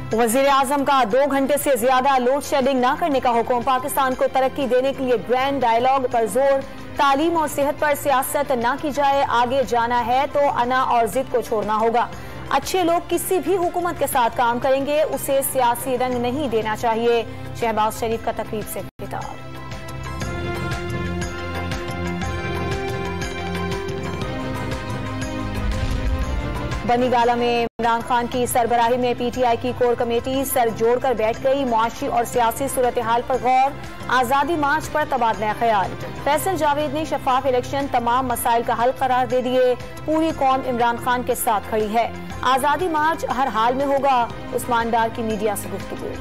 वजीर आजम का 2 घंटे से ज्यादा लोड शेडिंग न करने का हुक्म। पाकिस्तान को तरक्की देने के लिए ग्रैंड डायलॉग पर जोर। तालीम और सेहत पर सियासत न की जाए, आगे जाना है तो अना और जिद को छोड़ना होगा। अच्छे लोग किसी भी हुकूमत के साथ काम करेंगे, उसे सियासी रंग नहीं देना चाहिए। शहबाज शरीफ का तकरीब से खिताब। बनीगाला में इमरान खान की सरबराही में पीटीआई की कोर कमेटी सर जोड़कर बैठ गई। मुआशी और सियासी सूरत हाल पर गौर। आजादी मार्च पर तबादला ख्याल। फैसल जावेद ने शफाफ इलेक्शन तमाम मसाइल का हल करार दे दिए। पूरी कौम इमरान खान के साथ खड़ी है। आजादी मार्च हर हाल में होगा। उस्मान डार की मीडिया से गुफ्तगू।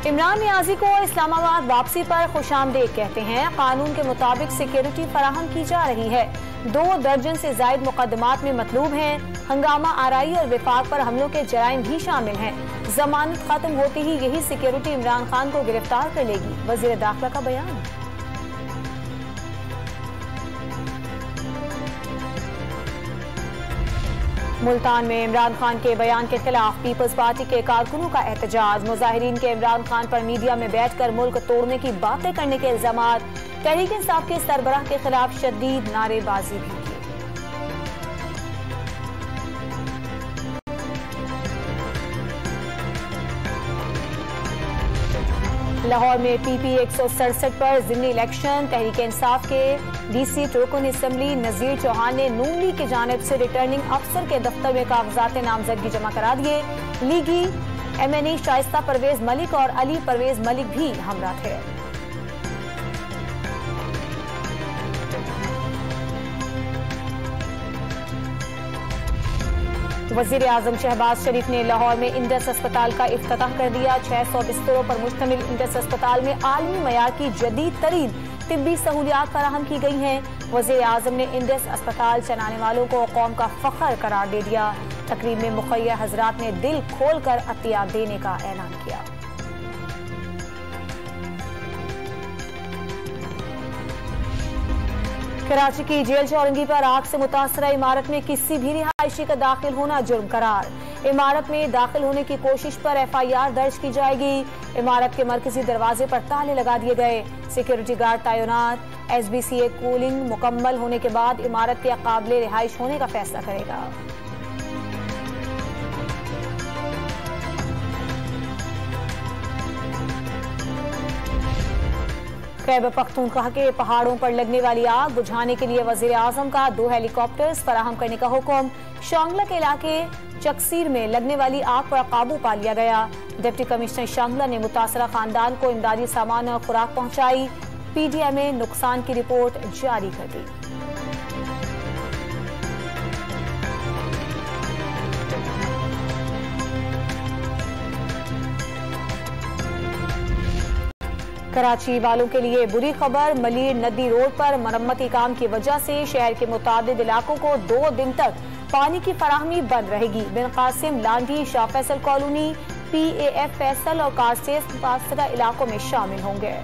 इमरान नियाजी को इस्लामाबाद वापसी पर खुशामदीद कहते हैं। कानून के मुताबिक सिक्योरिटी फराहम की जा रही है। 2 दर्जन से जायद मुकदमात में मतलूब हैं। हंगामा आराई और विफाक पर हमलों के जराइम भी शामिल हैं। जमानत खत्म होते ही यही सिक्योरिटी इमरान खान को गिरफ्तार कर लेगी। वजीर दाखिला का बयान। मुल्तान में इमरान खान के बयान के खिलाफ पीपल्स पार्टी के कारकुनों का एहतजाज। मुजाहिरीन के इमरान खान पर मीडिया में बैठकर मुल्क तोड़ने की बातें करने के इल्जामात। तहरीक इंसाफ के सरबराह के खिलाफ शदीद नारेबाजी भी की। लाहौर में पीपी 167 पर जिमनी इलेक्शन। तहरीक इंसाफ के डीसी रुकन असेंबली नजीर चौहान ने नून लीग की जानिब से रिटर्निंग अफसर के दफ्तर में कागजात नामजदगी जमा करा दिए। लीगी एमएनई शाइस्ता परवेज मलिक और अली परवेज मलिक भी हमरा थे। वजीर आजम शहबाज शरीफ ने लाहौर में इंडस अस्पताल का इफ्तिताह कर दिया। 600 बिस्तरों पर मुश्तमिल इंडस अस्पताल में आलमी मयार की जदीद तरीन तिब्बी सहूलियात फराहम की गई हैं। वजीर आजम ने इंडस अस्पताल चलाने वालों को कौम का फख्र करार दे दिया। तकरीब में मुखिया हजरात ने दिल खोलकर अतिया देने का ऐलान किया। कराची की जेल चौरंगी पर आग से मुतासरा इमारत में किसी भी रिहायशी का दाखिल होना जुर्म करार। इमारत में दाखिल होने की कोशिश पर FIR दर्ज की जाएगी। इमारत के मरकजी दरवाजे पर ताले लगा दिए गए। सिक्योरिटी गार्ड तैनात। SBCA कूलिंग मुकम्मल होने के बाद इमारत के काबिल रिहाइश होने का फैसला करेगा। खैबर पख्तूनख्वा के पहाड़ों पर लगने वाली आग बुझाने के लिए वजीर आजम का 2 हेलीकॉप्टर्स फराहम करने का हुक्म। शांगला के इलाके चकसीर में लगने वाली आग पर काबू पा लिया गया। डिप्टी कमिश्नर शांगला ने मुतासरा खानदान को इमदादी सामान और खुराक पहुंचाई। PDM में नुकसान की रिपोर्ट जारी कर दी। कराची वालों के लिए बुरी खबर। मलीर नदी रोड पर मरम्मती काम की वजह से शहर के मुतादिद इलाकों को 2 दिन तक पानी की फराहमी बंद रहेगी। बिन कासिम, लांडी, शाह फैसल कॉलोनी, PAF फैसल और कारसेस मुतासरा इलाकों में शामिल होंगे।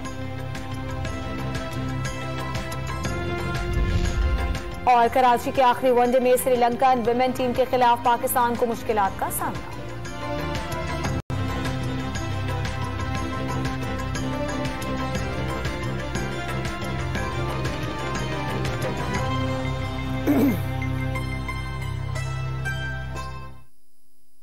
और कराची के आखिरी वनडे में श्रीलंकन विमेन टीम के खिलाफ पाकिस्तान को मुश्किलात का सामना।